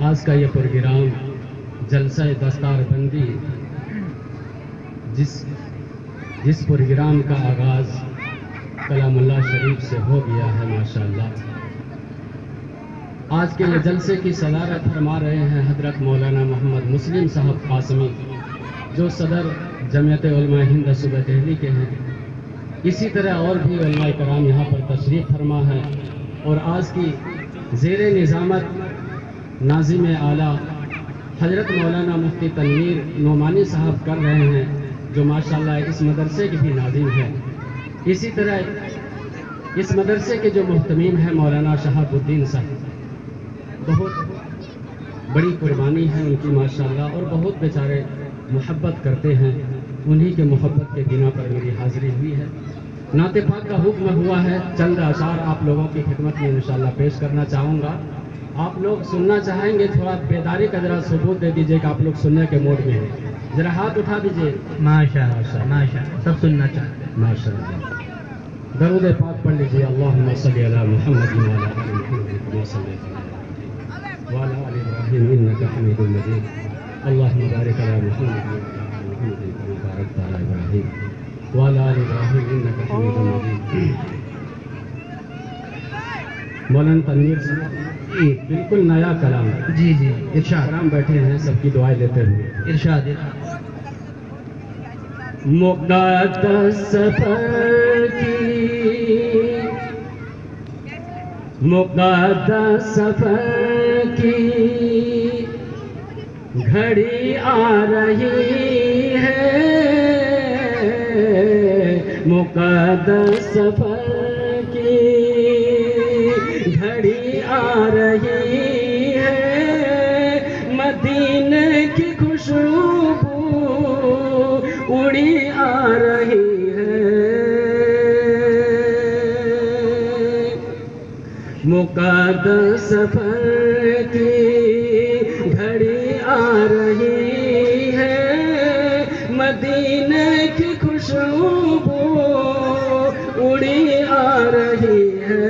آج کا یہ پروگرام جلسہ دستار بندی جس پروگرام کا آغاز کلام اللہ شریف سے ہو گیا ہے ماشاءاللہ، آج کے یہ جلسے کی صدارت فرما رہے ہیں حضرت مولانا محمد مسلم صاحب قاسمی، جو صدر جمعیت علماء ہند صوبہ دہلی کے ہیں۔ اسی طرح اور بھی علماء کرام یہاں پر تشریف فرما ہے، اور آج کی زیر نظامت ناظم اعلیٰ حضرت مولانا مفتی تنویر نعمانی صاحب کر رہے ہیں، جو ماشاءاللہ اس مدرسے کے بھی ناظم ہیں۔ اسی طرح اس مدرسے کے جو محتمیم ہیں مولانا شہاب الدین صاحب، بہت بڑی قربانی ہے ان کی ماشاءاللہ، اور بہت بیچارے محبت کرتے ہیں، انہی کے محبت کے بنا پر میری حاضری ہوئی ہے۔ نعت پاک کا حکم ہوا ہے، چند اشعار آپ لوگوں کی خدمت میں انشاءاللہ پیش کرنا چاہوں گا۔ آپ لوگ سننا چاہیں گے، تھوڑا بیداری کا ذرا ثبوت دے دیجئے کہ آپ لوگ سننے کے موڈ میں ہیں، ذرا ہاتھ اٹھا دیجئے۔ ماشاءاللہ ماشاءاللہ، سب سننا چاہتے ہیں ماشاءاللہ۔ درود پاک پڑھ لیجئے، اللہم صلی علی محمد وعلی آل محمد کما صلیت علی وعلی آل ابراہیم انک حمید مجید، اللہم بارک علی محمد وعلی آل محمد کما بارکت علی ابراہیم وعلی آل ابراہیم انک حمید مجید۔ مولانا تنویر صاحب بالکل نیا کلام، جی جی، ارشاد کرام بیٹھے ہیں سب کی دعائیں لیتے ہوئے۔ ارشاد۔ مقدس سفر کی، مقدس سفر کی گھڑی آ رہی ہے، مقدس سفر کی گھڑی آ رہی ہے، مدینے کی خوشبو اڑی آ رہی ہے، مقدس سفر کی گھڑی آ رہی ہے، مدینے کی خوشبو اڑی آ رہی ہے۔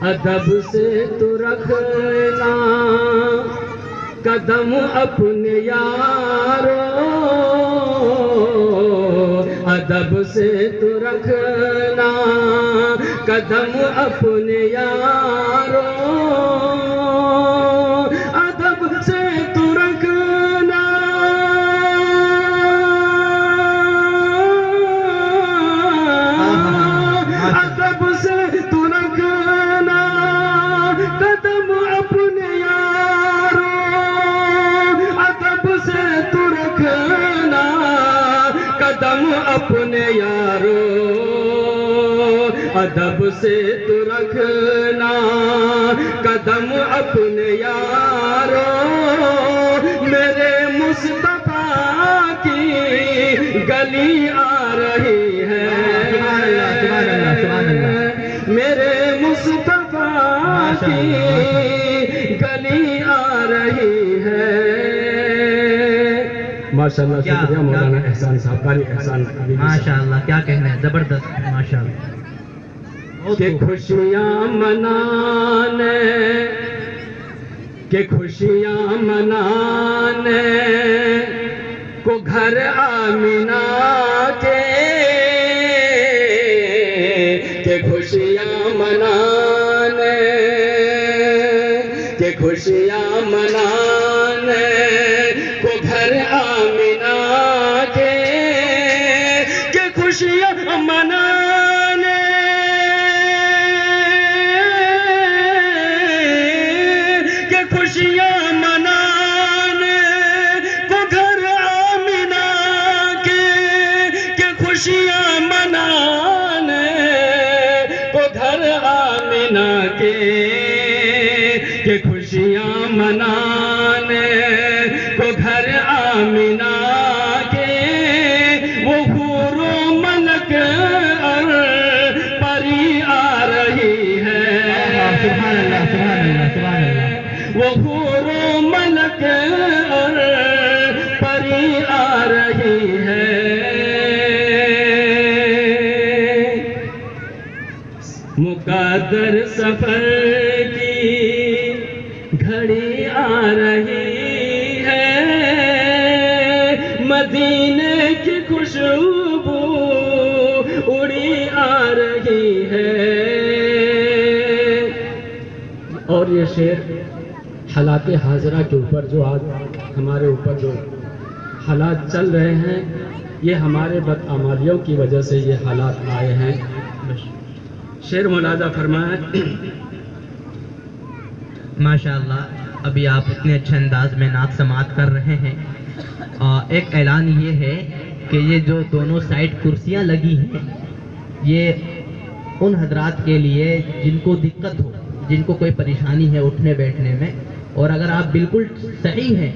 ادب سے تو رکھنا قدم اپنے یارو، ادب سے تو رکھنا قدم اپنے یارو، ادب سے تو رکھنا، ادب سے تو رکھنا قدم اپنے یارو، ادب سے تو رکھنا قدم اپنے یارو، ادب سے تو رکھنا قدم اپنے یارو، میرے مصطفیٰ کی گلی آ رہی ہے، میرے مصطفیٰ کی گلی آ رہی ہے۔ ماشاءاللہ، شکریہ مولانا احسان صاحب، قاری احسان۔ ماشاءاللہ، کیا کہنا ہے، زبردست، ماشاءاللہ۔ کہ خوشیاں منانے، کہ خوشیاں منانے کو گھر آمینہ کے، کہ خوشیاں منانے، کہ خوشیاں منانے کو گھر آمینہ کے، کہ خوشیاں منانے، کہ خوشیاں منانے کو گھر آمینہ کے، کہ خوشیاں منانے کو گھر آمینہ کے، کہ خوشیاں منانے کو گھر آمینہ کے، وہ حور و ملک اور پری آ رہی ہے، سبحان اللہ، سبحان اللہ، سبحان اللہ۔ وہ حور و ملک اور پری آ رہی ہے، مقدر سفر کی گھڑی آ رہی ہے، مدینے کی خوشبو اڑی آ رہی ہے۔ اور یہ شعر حالات حاضرہ کے اوپر، جو آج ہمارے اوپر جو حالات چل رہے ہیں، یہ ہمارے بدعمالیوں کی وجہ سے یہ حالات آئے ہیں۔ شعر ملاحظہ فرمائیں۔ ماشاءاللہ ابھی آپ اتنے اچھے انداز میں نعت سماعت کر رہے ہیں۔ ایک اعلان یہ ہے کہ یہ جو دونوں سائڈ کرسیاں لگی ہیں، یہ ان حضرات کے لیے جن کو دقت ہو، جن کو کوئی پریشانی ہے اٹھنے بیٹھنے میں، اور اگر آپ بالکل صحیح ہیں،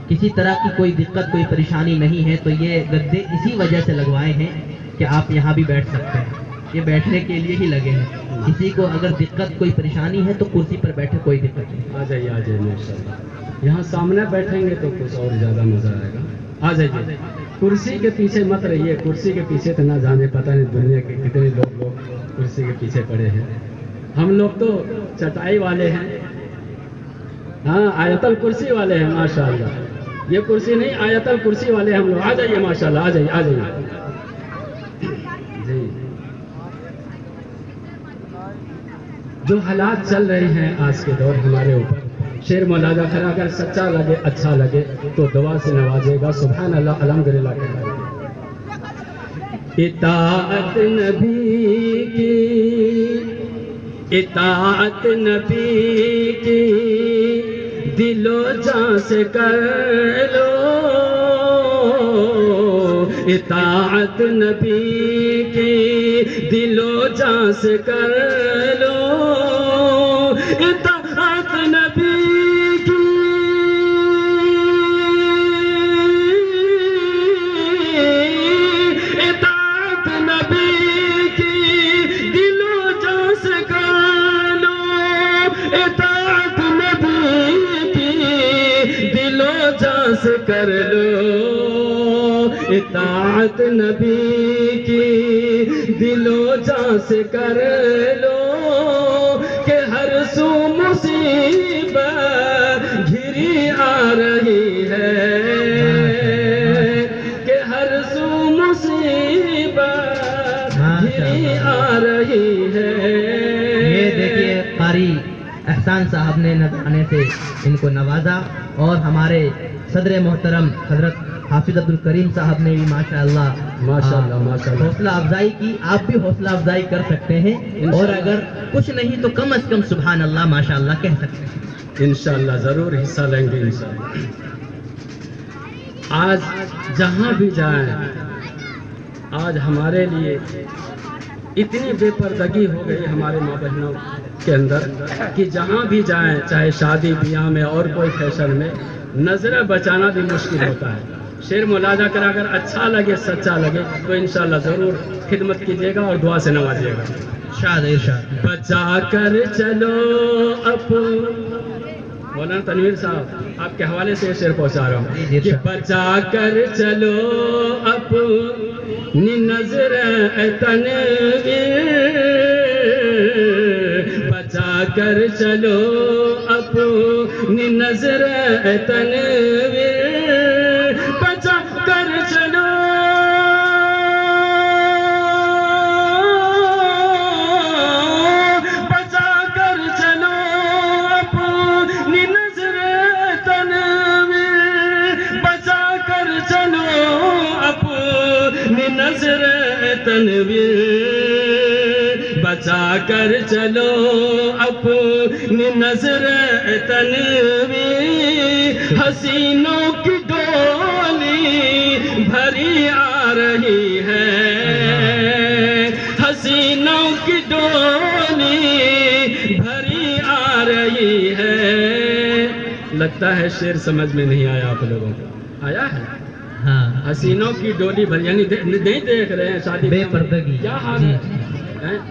کسی طرح کی کوئی دقت کوئی پریشانی نہیں ہے، تو یہ گدے اسی وجہ سے لگوائے ہیں کہ آپ یہاں بھی بیٹھ سکتے ہیں، یہ بیٹھنے کے لیے ہی لگے ہیں۔ کسی کو اگر دقت کوئی پریشانی ہے تو کرسی پر بیٹھے، کوئی دقت نہیں۔ آ جائیے ماشاءاللہ، یہاں سامنے بیٹھیں گے تو کچھ اور زیادہ مزہ آئے گا۔ آ جائیے، کرسی کے پیچھے مت رہیے، کرسی کے پیچھے تو نہ جانے، پتہ نہیں دنیا کے کتنے لوگ کرسی کے پیچھے پڑے ہیں۔ ہم لوگ تو چٹائی والے ہیں، ہاں آیت الکرسی والے ہیں ماشاءاللہ۔ یہ کرسی نہیں، آیت الکرسی والے ہم لوگ۔ آ جائیے ماشاءاللہ، آ جائیے جی۔ جو حالات چل رہے ہیں آج کے دور ہمارے اوپر، شعر ملاحظہ کرا، اگر سچا لگے اچھا لگے تو دعا سے نوازے گا۔ سبحان اللہ، الحمدللہ کہنا۔ اطاعت نبی کی، اطاعت نبی کی دل و جان سے کر لو، اطاعت نبی کی دل و جان سے کر لو، اطاعت نبی کی، اطاعت نبی کی دل و جان سے کر لو، اطاعت نبی کی دل و جان سے کر لو، اطاعت نبی کی دل و جان سے کر لو، کہ ہر سو مصیبت گھری آ رہی ہے، کہ ہر سو مصیبت گھری آ رہی ہے۔ یہ دیکھیے قاری احسان صاحب نے نذرانے سے ان کو نوازا، اور ہمارے صدر محترم حضرت حافظ عبدالکریم صاحب نے بھی ماشاءاللہ حوصلہ افزائی کی۔ آپ بھی حوصلہ افزائی کر سکتے ہیں، اور اگر کچھ نہیں تو کم از کم سبحان اللہ ماشاءاللہ کہہ سکتے ہیں۔ انشاءاللہ ضرور حصہ لیں گے انشاءاللہ۔ آج جہاں بھی جائیں، آج ہمارے لیے اتنی بے پردگی ہو گئی ہمارے ماں بہنوں کے اندر کہ جہاں بھی جائیں، چاہے شادی بیاہ میں اور کوئی فیشن میں، نظریں بچانا بھی مشکل ہوتا ہے۔ شعر ملاحظہ کرا، اگر اچھا لگے سچا لگے تو انشاءاللہ ضرور خدمت کیجیے گا اور دعا سے نوازیے گا۔ ارشاد ارشاد۔ بچا کر چلو مولانا تنویر صاحب آپ کے حوالے سے یہ شعر پہنچا رہا ہوں کہ بچا کر چلو اپنی نظر تنویر، بچا کر چلو اپنی نظر تنویر، بچا کر چلو نظر تنویر، بچا کر چلو اپنی نظر تنویر، حسینوں کی ڈولی بھری آ رہی ہے، حسینوں کی ڈولی بھری آ رہی ہے۔ لگتا ہے شعر سمجھ میں نہیں آیا آپ لوگوں کو، آیا ہے؟ ہاں، حسینوں کی ڈولی بھر، یعنی نہیں دیکھ رہے ہیں شادی بے پردگی، کیا حال ہے؟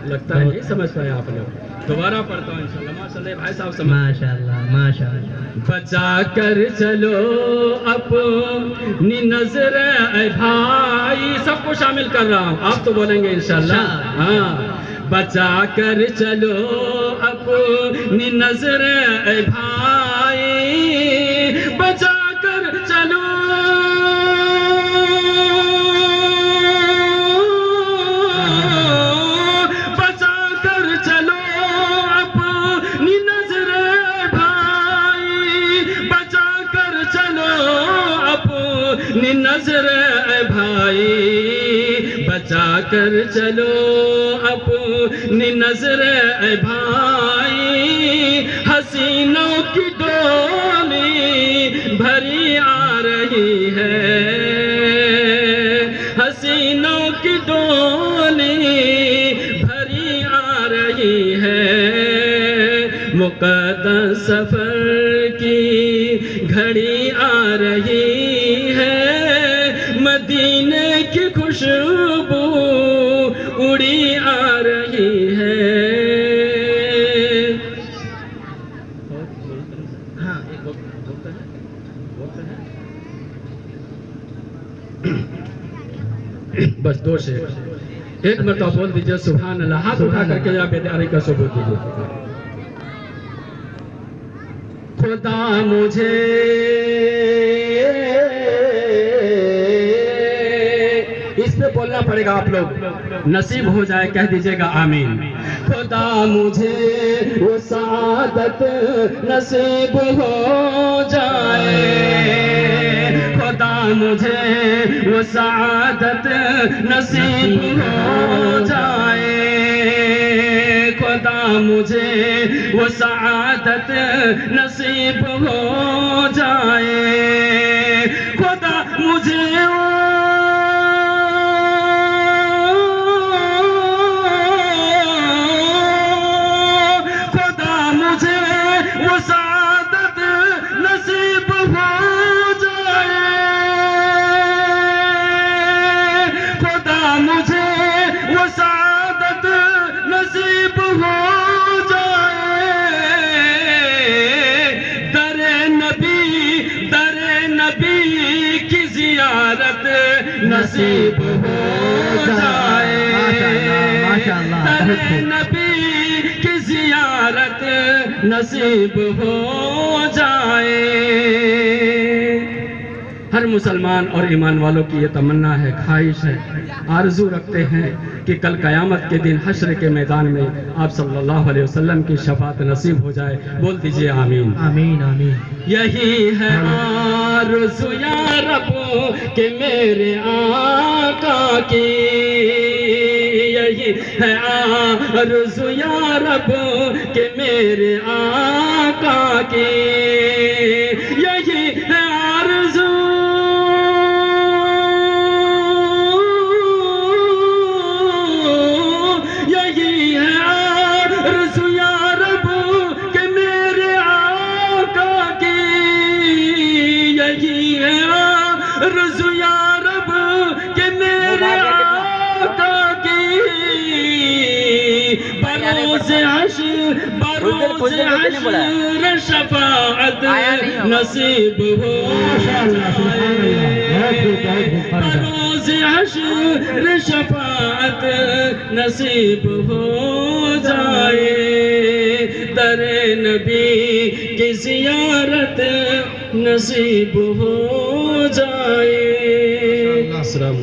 لگتا ہے نہیں سمجھ پائے آپ لوگ۔ دوبارہ پڑھتا ہوں انشاءاللہ۔ ماشاءاللہ بھائی صاحب سمجھ، ماشاءاللہ ماشاءاللہ۔ بچا کر چلو اپنی نظر اے بھائی، سب کو شامل کر رہا ہوں، آپ تو بولیں گے انشاءاللہ۔ ہاں، بچا کر چلو اپنی نظر اے بھائی، بچا کر چلو نظر اے بھائی، بچا کر چلو اپنی نظر اے بھائی، حسینوں کی ڈولی بھری آ رہی ہے، حسینوں کی ڈولی بھری آ رہی ہے، مقدس سفر کی گھڑی آ رہی ہے، مدینے کی خوشبو اڑی آ رہی ہے۔ ہاں ایک وقت ہے بس 2 شعر، ایک مرتبہ بول دیجئے سبحان اللہ، ہاتھ اٹھا کر کے یا بیداری کا ثبوت دیجئے۔ خدا مجھے اس پہ بولنا پڑے گا، آپ لوگ نصیب ہو جائے کہہ دیجئے گا آمین۔ خدا مجھے وہ سعادت نصیب ہو جائے، خدا مجھے وہ سعادت نصیب ہو جائے، خدا مجھے وہ سعادت نصیب ہو جائے، خدا مجھے وہ سعادت نصیب ہو جائے، خدا مجھے وہ سعادت نصیب ہو جائے، در نبی کی زیارت نصیب ہو جائے، در نبی کی زیارت نصیب ہو جائے۔ ہر مسلمان اور ایمان والوں کی یہ تمنا ہے، خواہش ہے، آرزو رکھتے ہیں کہ کل قیامت کے دن حشر کے میدان میں آپ صلی اللہ علیہ وسلم کی شفاعت نصیب ہو جائے، بول دیجئے آمین آمین آمین۔ یہی ہے آرزو یا رب کہ میرے آقا کی، یہی ہے آرزو یا رب کہ میرے آقا کی، یہی ہے آرزو یا رب کہ میرے آقا کی، یہی ہے آرزو یا رب کہ میرے آقا کی، بروز حشر شفاعت نصیب ہو جائے، بروز حشر شفاعت نصیب ہو جائے، در نبی کی زیارت نصیب ہو جائے۔ السلام